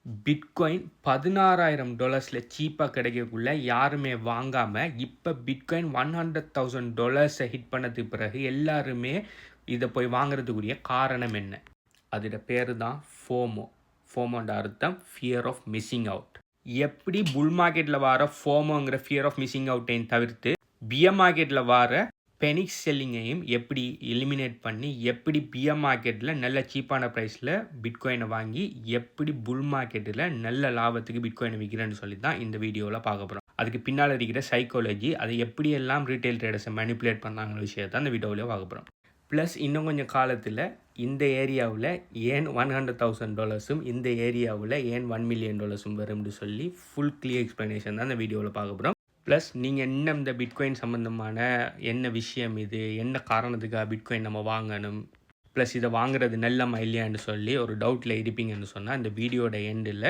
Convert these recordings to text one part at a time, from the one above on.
Bitcoin $16,000 சீப்பாக கிடைக்கக்குள்ள யாருமே வாங்காமல் இப்போ பிட்காயின் $100,000 ஹிட் பண்ணதுக்கு பிறகு எல்லாருமே இதை போய் வாங்குறதுக்குரிய காரணம் என்ன? அதோட பேர் தான் ஃபோமோ. ஃபோமோன்ற அர்த்தம் ஃபியர் ஆஃப் மிஸ்ஸிங் அவுட். எப்படி புல் மார்க்கெட்டில் வர ஃபோமோங்கிற ஃபியர் ஆஃப் மிஸ்ஸிங் அவுட்டையும் தவிர்த்து பியர் மார்க்கெட்டில் வர பெனிக் செல்லிங்கையும் எப்படி எலிமினேட் பண்ணி எப்படி பியர் மார்க்கெட்டில் நல்ல சீப்பான ப்ரைஸில் பிட்காயினை வாங்கி எப்படி புல் மார்க்கெட்டில் நல்ல லாபத்துக்கு பிட்காயினை விற்கிறேன்னு சொல்லி தான் இந்த வீடியோவில் பார்க்க போகிறோம். அதுக்கு பின்னால் இருக்கிற சைக்காலஜி, அதை எப்படியெல்லாம் ரீட்டைல் ட்ரேடர்ஸை மேனிப்புலேட் பண்ணாங்கிற விஷயத்தை அந்த வீடியோவில் பார்க்க போகிறோம். ப்ளஸ் இன்னும் கொஞ்சம் காலத்தில் இந்த ஏரியாவில் ஏன் $100,000 இந்த ஏரியாவில் ஏன் $1 million வரும்னு சொல்லி ஃபுல் கிளியர் எக்ஸ்ப்ளனேஷன் தான் இந்த வீடியோவில் பார்க்க போகிறோம். ப்ளஸ் நீங்கள் இன்னும் இந்த பிட்காயின் சம்மந்தமான என்ன விஷயம், இது என்ன காரணத்துக்காக பிட்காயின் நம்ம வாங்கணும், ப்ளஸ் இதை வாங்குறது நல்லமா இல்லையான்னு சொல்லி ஒரு டவுட்டில் இருப்பீங்கன்னு சொன்னால் இந்த வீடியோட எண்டில்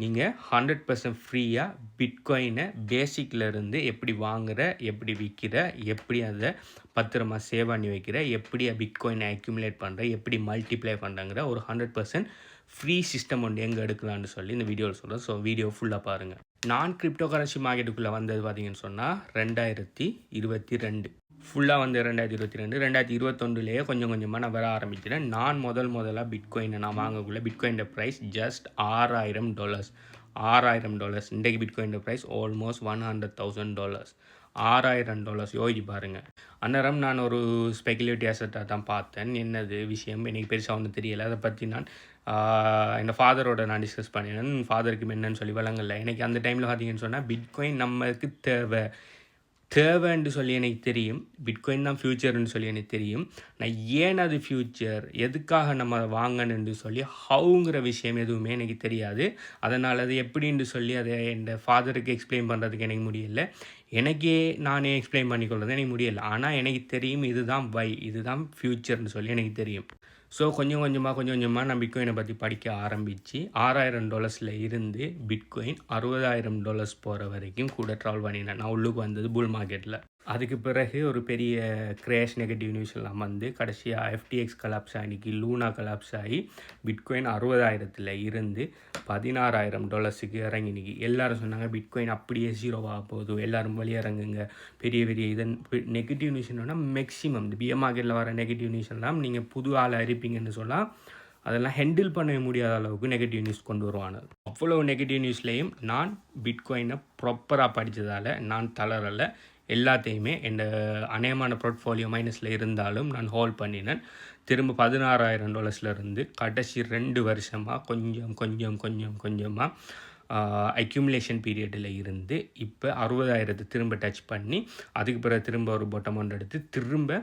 நீங்கள் 100% ஃப்ரீயாக பிட்காயினை பேசிக்லேருந்து எப்படி வாங்குகிற, எப்படி விற்கிற, எப்படி அதை பத்திரமா சேவ் பண்ணி வைக்கிற, எப்படி பிட்காயினை அக்யூமுலேட் பண்ணுற, எப்படி மல்டிப்ளை பண்ணுறங்கிற ஒரு 100% ஃப்ரீ சிஸ்டம் ஒன்று எங்கே எடுக்கலான்னு சொல்லி இந்த வீடியோவில் சொல்கிறேன். ஸோ வீடியோ ஃபுல்லாக பாருங்கள். நான் கிரிப்டோ கரன்சி மார்க்கெட்டுக்குள்ளே வந்தது பார்த்தீங்கன்னு சொன்னால் 2022 ஃபுல்லாக வந்து 2022 2021 கொஞ்சம் கொஞ்சமாக நான் வர ஆரம்பிக்கிறேன். நான் முதலாக பிட்காயினை நான் வாங்கக்குள்ள பிட்காயின் ப்ரைஸ் ஜஸ்ட் $6,000. $6,000 இன்றைக்கு பிட்காயின் ப்ரைஸ் ஆல்மோஸ்ட் $100,000. $6,000 யோசிச்சு பாருங்கள். அந்நேரம் நான் ஒரு ஸ்பெகுலேட்டிவ் அசட்டாக தான் பார்த்தேன். என்னது விஷயம் எனக்கு பெருசாக ஒன்றும் தெரியலை. அதை பற்றி நான் எங்கள் ஃபாதரோட நான் டிஸ்கஸ் பண்ணினேன். ஃபாதருக்கு என்னன்னு சொல்லி வழங்கலை. எனக்கு அந்த டைமில் பார்த்தீங்கன்னு சொன்னால் பிட்காயின் நமக்கு தேவைன்னு சொல்லி எனக்கு தெரியும். பிட்காயின் தான் ஃப்யூச்சர்னு சொல்லி எனக்கு தெரியும். நான் ஏன் அது ஃப்யூச்சர், எதுக்காக நம்ம வாங்கணுன்னு சொல்லி ஹவுங்கிற விஷயம் எதுவுமே எனக்கு தெரியாது. அதனால் அது எப்படின்னு சொல்லி அதை என் ஃபாதருக்கு எக்ஸ்பிளைன் பண்ணுறதுக்கு எனக்கு முடியல. எனக்கே நானே எக்ஸ்பிளைன் பண்ணிக்கொள்றது எனக்கு முடியலை. ஆனால் எனக்கு தெரியும் இதுதான் இதுதான் ஃப்யூச்சர்னு சொல்லி எனக்கு தெரியும். ஸோ கொஞ்சம் கொஞ்சமாக நான் பிட்காயினை பற்றி படிக்க ஆரம்பித்து $6,000 இருந்து பிட்காயின் $60,000 போகிற வரைக்கும் கூட ட்ராவல் பண்ணினேன். நான் உள்ளுக்கு வந்தது புல் மார்க்கெட்டில். அதுக்கு பிறகு ஒரு பெரிய கிரேஷ் நெகட்டிவ் நியூஸ் எல்லாம் வந்து கடைசியாக FTX கலாப்ஸ் ஆகி லூனா கலாப்ஸ் ஆகி பிட்காயின் 60,000 இருந்து $16,000 இறங்கினிக்கு. எல்லோரும் சொன்னாங்க பிட்காயின் அப்படியே ஜீரோவாக போகுது, எல்லோரும் வெளியிறங்குங்க, பெரிய இதன் நெகட்டிவ் நியூஸ் என்னன்னா மேக்ஸிமம் இந்த பியர் மார்க்கெட்டில் வர நெகட்டிவ் நியூஸ் எல்லாம் நீங்கள் புது ஆளாக இருப்பீங்கன்னு சொல்லலாம், அதெல்லாம் ஹேண்டில் பண்ண முடியாத அளவுக்கு நெகட்டிவ் நியூஸ் கொண்டு வருவாங்க. அவ்வளோ நெகட்டிவ் நியூஸ்லேயும் நான் பிட்காயினை ப்ராப்பராக படித்ததால் நான் தளரலை. எல்லாத்தையுமே என் அநேகமான போர்ட்ஃபோலியோ மைனஸில் இருந்தாலும் நான் ஹோல்ட் பண்ணினேன். திரும்ப $16,000 இருந்து கடைசி 2 வருஷமாக கொஞ்சமாக அக்யூமுலேஷன் பீரியடில் இருந்து இப்போ 60,000 திரும்ப டச் பண்ணி அதுக்கு பிறகு திரும்ப ஒரு பொட்டம் ஒன்று எடுத்து திரும்ப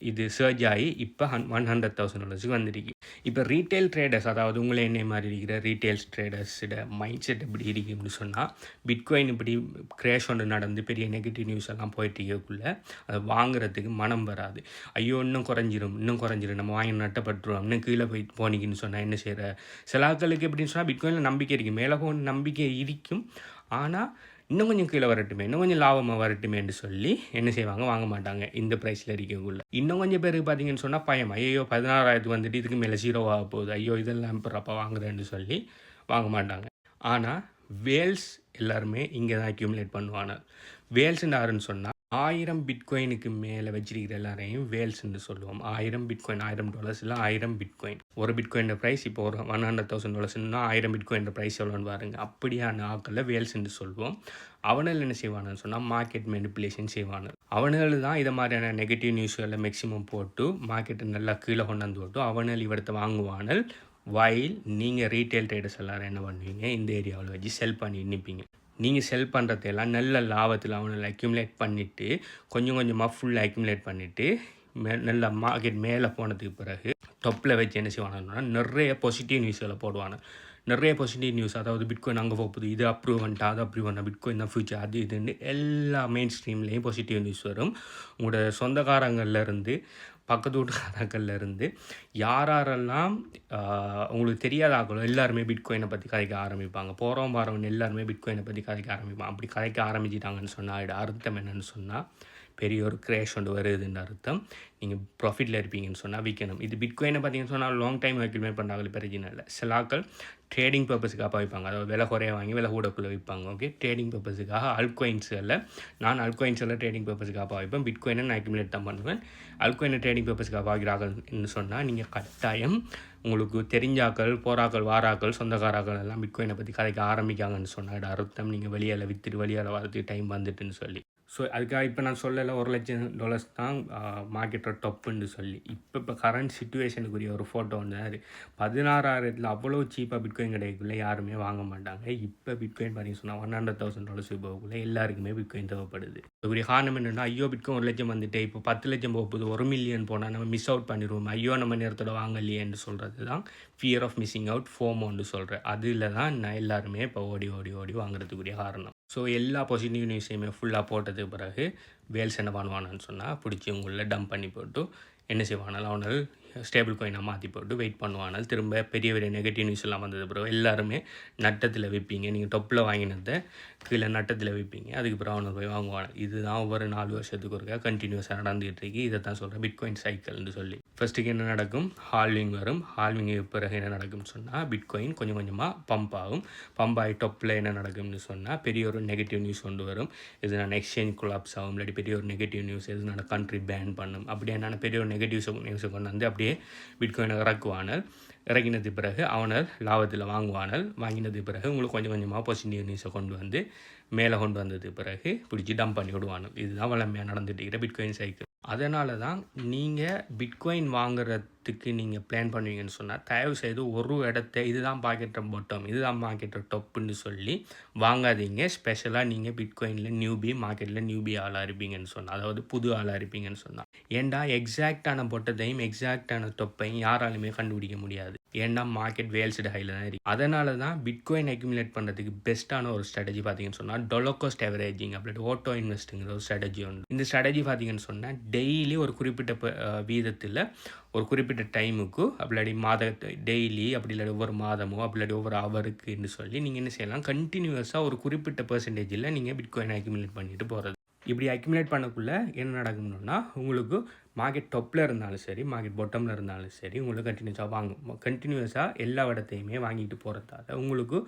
இது சர்ஜ் ஆகி இப்போ $100,000 வந்துருக்கு. இப்போ ரீட்டைல் ட்ரேடர்ஸ், அதாவது உங்களை என்ன மாதிரி இருக்கிற ரீட்டைல்ஸ் ட்ரேடர்ஸோட மைண்ட் செட் எப்படி இருக்குன்னு சொன்னால், பிட்காயின் இப்படி கிரேஷ் ஒன்று நடந்து பெரிய நெகட்டிவ் நியூஸ் எல்லாம் போயிட்டு இருக்கக்குள்ள அதை வாங்குறதுக்கு மனம் வராது. ஐயோ இன்னும் குறைஞ்சிரும் நம்ம வாங்கி நட்டப்பட்டுருவோம், இன்னும் கீழே போனிக்கின்னு சொன்னால் என்ன செய்கிற. சில ஆட்களுக்கு எப்படின்னு சொன்னால் பிட்காயினில் நம்பிக்கை இருக்கும், மேலே போன நம்பிக்கை இருக்கும், ஆனால் இன்னும் கொஞ்சம் கீழே வரட்டுமே, இன்னும் கொஞ்சம் லாபமாக வரட்டுமேன்னு சொல்லி என்ன செய்வாங்க, வாங்க மாட்டாங்க இந்த ப்ரைஸில் இருக்கக்குள்ள. இன்னும் கொஞ்சம் பேருக்கு பார்த்தீங்கன்னு சொன்னால் பயம், ஐயோ 16,000 வந்துட்டு இதுக்கு மேலே ஜீரோவாக போகுது, ஐயோ இதெல்லாம் இப்போ வாங்குறேன்னு சொல்லி வாங்க மாட்டாங்க. ஆனால் வேல்ஸ் எல்லாருமே இங்கே தான் அக்யூமுலேட் பண்ணுவாங்க. வேல்ஸ்ன்னு யாருன்னு சொன்னால் 1000 பிட்காயினுக்கு மேலே வச்சிருக்கிற எல்லாரையும் வேல்ஸ்ன்னு சொல்லுவோம். 1000 பிட்காயின், $1,000 இல்லை 1000 பிட்காயின். ஒரு பிட்காயின் ப்ரைஸ் இப்போ ஒரு $100,000 1000 பிட்காயின் ப்ரைஸ் எவ்வளோன்னு பாருங்க. அப்படியான ஆக்களில் வேல்ஸ்ன்னு சொல்லுவோம். அவனுகள் என்ன செய்வானுன்னு சொன்னால் மார்க்கெட் மேனிப்புலேஷன் செய்வானு. அவனுகள் தான் இதை மாதிரியான நெகட்டிவ் நியூஸ்களை மேக்ஸிமம் போட்டு மார்க்கெட்டை நல்லா கீழே கொண்டாந்து போட்டு அவனுகள் இவரத்தை வாங்குவானல். வைல் நீங்கள் ரீட்டைல் ட்ரேடர்ஸ் எல்லோரும் என்ன பண்ணுவீங்க, இந்த ஏரியாவில் வச்சு செல் பண்ணி நிற்பீங்க. நீங்கள் செல் பண்ணுறதெல்லாம் நல்ல லாபத்தில் அவனை அக்யூமுலேட் பண்ணிவிட்டு கொஞ்சமாக ஃபுல்லாக அக்யூமுலேட் பண்ணிவிட்டு நல்ல மார்க்கெட் மேலே போனதுக்கு பிறகு டொப்பில் வச்சு என்ன செய்வானுன்னா நிறைய பாசிட்டிவ் நியூஸ்களை போடுவாங்க. நிறைய பாசிட்டிவ் நியூஸ், அதாவது பிட்காயின் அங்கே போகுது, இது அப்ரூவ் பண்ணிட்டா அது அப்ரூவ் பண்ணால் பிட்காயின் தான் ஃபியூச்சர், அது இதுன்னு எல்லா மெயின் ஸ்ட்ரீம்லேயும் பாசிட்டிவ் நியூஸ் வரும். உங்களோட சொந்தக்காரங்கள்லேருந்து பக்கத்து வீட்டுக்காரங்கள்லேருந்து யாரெல்லாம் உங்களுக்கு தெரியாத ஆக்களோ எல்லாருமே பிட்காயினை பற்றி கதைக்க ஆரம்பிப்பாங்க. போகிறவன் எல்லாருமே பிட்காயினை பற்றி கதைக்க ஆரம்பிப்பாங்க. அப்படி கதைக்க ஆரம்பிச்சிட்டாங்கன்னு சொன்னால் அர்த்தம் என்னன்னு சொன்னால் பெரிய ஒரு கிரேஷ் ஒன்று வருதுன்னு அர்த்தம். நீங்கள் ப்ராஃபிட்டில் இருப்பீங்கன்னு சொன்னால் விற்கணும். இது பிட்காயினை பார்த்தீங்கன்னு சொன்னால் லாங் டைம் வைக்கலுமே பண்ணுறாங்க, பிரச்சனை இல்லை. சில ஆட்கள் ட்ரேடிங் பர்பஸுக்காக வைப்பாங்க, அதாவது விலை குறைய வாங்கி விலை கூடக்குள்ளே விற்பாங்க. ஓகே, ட்ரேடிங் பர்பஸுக்காக அல்கோயின்ஸில் நான் அல்கோயின்ஸில் ட்ரேடிங் பர்பஸுக்காக வைப்பேன். பிட்காயினை நான் அக்யூமுலேட் தான் பண்ணுவேன். அல்கோயினை ட்ரேடிங் பர்பஸுக்காக வாங்கிறாங்கன்னு சொன்னால் நீங்கள் கட்டாயம் உங்களுக்கு தெரிஞ்சாக்கள், போராக்கள், வாராக்கள், சொந்தக்காராக்கள் எல்லாம் பிட்காயினை பற்றி கதைக்க ஆரம்பிக்காங்கன்னு சொன்னால் அர்த்தம் நீங்கள் வெளியால் விற்றுட்டு வெளியால் வரதுக்கு டைம் வந்துட்டுன்னு சொல்லி. ஸோ அதுக்காக இப்போ நான் சொல்லலை $1,00,000 தான் மார்க்கெட்டோட டொப்புன்னு சொல்லி. இப்போ கரண்ட் சிச்சுவேஷனுக்குரிய ஒரு ஃபோட்டோ வந்து 16,000 அவ்வளோ சீப்பாக பிட்காயின் கிடைக்கக்குள்ளே யாருமே வாங்க மாட்டாங்க. இப்போ பிட்காயின் பார்த்தீங்கன்னு சொன்னால் $100,000 போகக்குள்ளே எல்லாருக்குமே பிட்காயின் தேவைப்படுது. அதுக்குரிய காரணம் என்னென்னா, ஐயோ பிட்காயின் 1,00,000 வந்துட்டு இப்போ 10,00,000 போகுது, 1,000,000 போனால் நம்ம மிஸ் அவுட் பண்ணிடுவோம், ஐயோ நம்ம நேரத்தோட வாங்கலையேன்னு சொல்கிறது தான் ஃபியர் ஆஃப் மிஸ்ஸிங் அவுட், ஃபோமோன்னு சொல்கிறேன். அதில் தான் நான் எல்லாருமே இப்போ ஓடி ஓடி ஓடி வாங்குறதுக்குரிய காரணம். ஸோ எல்லா பாசிட்டிவ் நியூஸையுமே ஃபுல்லாக போட்டதுக்கு பிறகு வேல்ஸ் என்ன பண்ணுவானான்னு சொன்னால், பிடிச்சி உங்களில் டம்ப் பண்ணி போட்டு என்ன செய்வானால் அவனால் ஸ்டேபிள் காயினாக மாற்றி போட்டு வெயிட் பண்ணுவானால் திரும்ப பெரிய பெரிய நெகட்டிவ் நியூஸ் எல்லாம் வந்தது பிறகு எல்லாருமே நட்டத்தில் விற்பீங்க. நீங்கள் டொப்பில் வாங்கினதை கீழே நட்டத்தில் விற்பீங்க. அதுக்கு பிறகு அவனை போய் வாங்குவாங்க. இதுதான் ஒவ்வொரு 4 வருஷத்துக்கு ஒருக்கா கண்டினியூஸாக நடந்துகிட்டு இருக்கு. இதை தான் சொல்கிறேன் பிட்காயின் சைக்கிள்னு சொல்லி. ஃபர்ஸ்ட்டுக்கு என்ன நடக்கும், ஹால்விங் வரும். ஹால்விங்கு பிறகு என்ன நடக்கும்னு சொன்னால் பிட்காயின் கொஞ்சம் கொஞ்சமாக பம்ப் ஆகும். பம்ப் ஆகி டொப்பில் என்ன நடக்கும்னு சொன்னால் பெரிய ஒரு நெகட்டிவ் நியூஸ் கொண்டு வரும். இது நான் எக்ஸ்சேஞ்ச் கொலாப்ஸ் ஆகும், இல்லாட்டி பெரிய ஒரு நெகட்டிவ் நியூஸ் எது நான் கண்ட்ரி பேன் பண்ணும். அப்படியே நான் பெரிய ஒரு நெகட்டிவ் நியூஸை கொண்டு வந்து அப்படியே பிட்காயினை இறக்குவானல். இறங்கினது பிறகு அவனால் லாபத்தில் வாங்குவானல். வாங்கினது பிறகு உங்களுக்கு கொஞ்சம் கொஞ்சமாக பாசிட்டிவ் நியூஸை கொண்டு வந்து மேலே கொண்டு வந்தது பிறகு பிடிச்சி டம்ப் பண்ணி விடுவானல். இதுதான் வளமையாக நடந்துட்டு இருக்கிற பிட்காயின் சைக்கிள். அதனால தான் நீங்கள் பிட்காயின் வாங்குறதுக்கு நீங்கள் பிளான் பண்ணுவீங்கன்னு சொன்னால் தயவு செய்து ஒரு இடத்த இதுதான் மார்க்கெட்டை பாட்டம், இதுதான் மார்க்கெட்டை டொப்புன்னு சொல்லி வாங்காதீங்க. ஸ்பெஷலாக நீங்கள் பிட்காயினில் மார்க்கெட்டில் நியூபி ஆளாக இருப்பீங்கன்னு சொன்னால், அதாவது புது ஆளாக இருப்பீங்கன்னு சொன்னால். ஏன்டா எக்ஸாக்டான பொட்டத்தையும் எக்ஸாக்டான டொப்பையும் யாராலுமே கண்டுபிடிக்க முடியாது. ஏன்னா மார்க்கெட் வேல்ஸ்டு ஹையில் தான் இருக்குது. அதனால தான் பிட்காயின் அக்யூமுலேட் பண்ணுறதுக்கு பெஸ்ட்டான ஒரு ஸ்ட்ராட்டஜி பார்த்தீங்கன்னு சொன்னால் டாலர் காஸ்ட் ஆவரேஜிங் அப்படி ஓட்டோ இன்வெஸ்ட்டுங்கிற ஒரு ஸ்ட்ராட்டஜி உண்டு. இந்த ஸ்ட்ராட்டஜி பார்த்தீங்கன்னு சொன்னால் டெய்லி ஒரு குறிப்பிட்ட வீதத்தில் ஒரு குறிப்பிட்ட டைமுக்கு அப்படி டெய்லி அப்படி இல்லாட்டி ஒவ்வொரு மாதமோ அப்படி இல்லாட்டி ஒவ்வொரு ஹவருக்குன்னு சொல்லி நீங்கள் என்ன செய்யலாம், கண்டினியூஸாக ஒரு குறிப்பிட்ட பெர்சன்டேஜில் நீங்கள் பிட்காயின் அக்யூமுலேட் பண்ணிட்டு போகிறது. இப்படி அக்யூமுலேட் பண்ணக்குள்ளே என்ன நடக்கணும்னா, உங்களுக்கு மார்க்கெட் டொப்பில் இருந்தாலும் சரி மார்க்கெட் பாட்டமில் இருந்தாலும் சரி உங்களுக்கு கண்டினியூஸாக எல்லா இடத்தையுமே வாங்கிட்டு போகிறதால உங்களுக்கு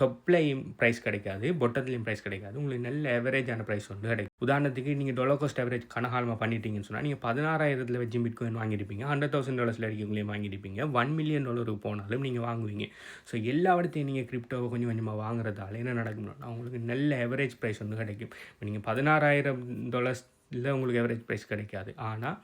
டொப்லையும் ப்ரைஸ் கிடைக்காது, பொட்டத்துலேயும் ப்ரைஸ் கிடைக்காது. உங்களுக்கு நல்ல ஆவரேஜான ப்ரைஸ் வந்து கிடைக்கும். உதாரணத்துக்கு நீங்கள் டாலர் காஸ்ட் ஆவரேஜ் கனகாலமாக பண்ணிட்டீங்கன்னு சொன்னால் நீங்கள் 16,000 வச்சு பிட்காயின் வாங்கியிருப்பீங்க, $100,000 இருக்கவங்களையும் வாங்கியிருப்பீங்க, $1 million போனாலும் நீங்கள் வாங்குவீங்க. ஸோ எல்லா இடத்தையும் நீங்கள் கிரிப்டோவை கொஞ்சம் கொஞ்சமாக வாங்குறதால என்ன நடக்கணும்னா உங்களுக்கு நல்ல ஆவரேஜ் ப்ரைஸ் வந்து கிடைக்கும். இப்போ நீங்கள் $16,000 இல்லை உங்களுக்கு ஆவரேஜ் ப்ரைஸ் கிடைக்காது. ஆனால்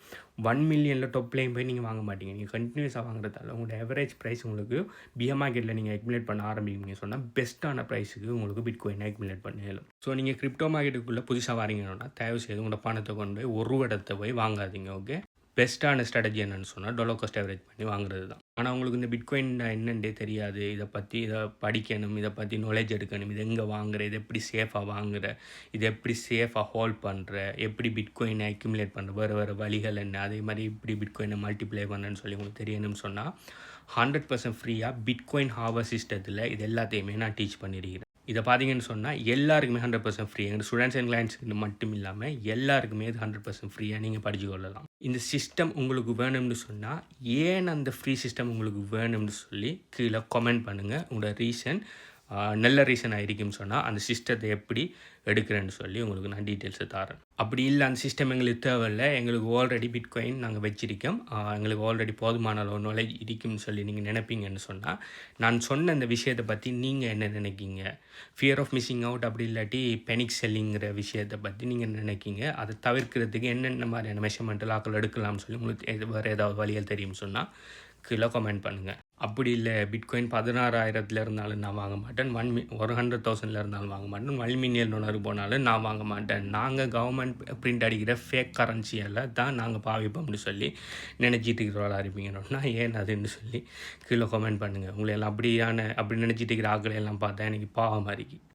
$1 million டொப்லேயும் போய் நீங்கள் வாங்க மாட்டீங்க. நீங்கள் கண்டினியூஸாக வாங்குறதால உங்களோட ஆவரேஜ் ப்ரைஸ் உங்களுக்கு பியர் மார்க்கெட்டில் நீங்கள் அக்யூமுலேட் பண்ண ஆரம்பிப்பீங்க சொன்னால் பெஸ்ட்டான ப்ரைஸுக்கு உங்களுக்கு பிட்காயின் அக்யூமுலேட் பண்ணலாம். ஸோ நீங்கள் கிரிப்டோ மார்க்கெட்டுக்குள்ளே புதுசாக வரீங்கன்னா தயவு செய்து உங்களோட பணத்தை கொண்டு போய் ஒரு இடத்த போய் வாங்காதீங்க. ஓகே, பெஸ்ட்டான ஸ்ட்ராட்டஜி என்னென்னு சொன்னால் டாலர் காஸ்ட் ஆவரேஜ் பண்ணி வாங்குறது தான். ஆனால் உங்களுக்கு இந்த பிட்காயின் என்னென்றே தெரியாது, இதை படிக்கணும், இதை பற்றி நாலேஜ் எடுக்கணும், இது எங்கே வாங்குற, இது எப்படி சேஃபாக வாங்குற, இது எப்படி சேஃபாக ஹோல்ட் பண்ணுற, எப்படி பிட்காயினை அக்யூமுலேட் பண்ணுற, வேறு வழிகள் என்ன, அதே மாதிரி இப்படி பிட்காயினை மல்டிப்ளை பண்ணுறேன்னு சொல்லி உங்களுக்கு தெரியணும்னு சொன்னால் 100% ஃப்ரீயாக பிட்காயின் ஹார்வர் சிஸ்டத்தில் இது எல்லாத்தையுமே நான் டீச் பண்ணியிருக்கிறேன். இதை பார்த்தீங்கன்னு சொன்னால் எல்லாருக்குமே 100% ஃப்ரீ. எங்கள் ஸ்டூடெண்ட்ஸ் அண்ட் கிளைண்ட்ஸ்க்கு மட்டும் இல்லாமல் எல்லாருக்குமே இது 100% ஃப்ரீயாக நீங்கள் படித்து கொள்ளலாம். இந்த சிஸ்டம் உங்களுக்கு வேணும்னு சொன்னால் ஏன் அந்த ஃப்ரீ சிஸ்டம் உங்களுக்கு வேணும்னு சொல்லி கீழே கமெண்ட் பண்ணுங்கள். உங்களோட ரீசன் நல்ல ரீசனாக இருக்குன்னு சொன்னால் அந்த சிஸ்டத்தை எப்படி எடுக்கிறேன்னு சொல்லி உங்களுக்கு நான் டீட்டெயில்ஸை தரேன். அப்படி இல்லை அந்த சிஸ்டம் எங்களுக்கு தேவையில்லை, எங்களுக்கு ஆல்ரெடி பிட்காயின் நாங்கள் வச்சிருக்கோம், எங்களுக்கு ஆல்ரெடி போதுமான அளவு நாலேஜ் இருக்குன்னு சொல்லி நீங்கள் நினைப்பீங்கன்னு சொன்னால் நான் சொன்ன இந்த விஷயத்தை பற்றி நீங்கள் என்ன நினைக்கிங்க, ஃபியர் ஆஃப் மிஸ்ஸிங் அவுட் அப்படி இல்லாட்டி பெனிக் செல்லிங்கிற விஷயத்தை பற்றி நீங்கள் நினைக்கிங்க, அதை தவிர்க்கிறதுக்கு என்னென்ன மாதிரியான மெஷர்மெண்ட் லாக்கள் எடுக்கலாம்னு சொல்லி உங்களுக்கு வேறு ஏதாவது வழிகள் தெரியும்னு சொன்னால் கீழே கமெண்ட் பண்ணுங்கள். அப்படி இல்லை பிட்காயின் 16,000 இருந்தாலும் நான் வாங்க மாட்டேன், 100,000 இருந்தாலும் வாங்க மாட்டேன், $1 million போனாலும் நான் வாங்க மாட்டேன், நாங்கள் கவர்மெண்ட் பிரிண்ட் அடிக்கிற ஃபேக் கரன்சியெல்லாம் தான் நாங்கள் பாவிப்போம்னு சொல்லி நினச்சிட்டு இருக்கிறவளா இருப்பீங்கன்னா ஏன் அதுன்னு சொல்லி கீழே கமெண்ட் பண்ணுங்கள். உங்களை எல்லாம் அப்படி நினச்சிட்டு இருக்கிற ஆக்களை எல்லாம் பார்த்தா எனக்கு பாவமாக இருக்கு.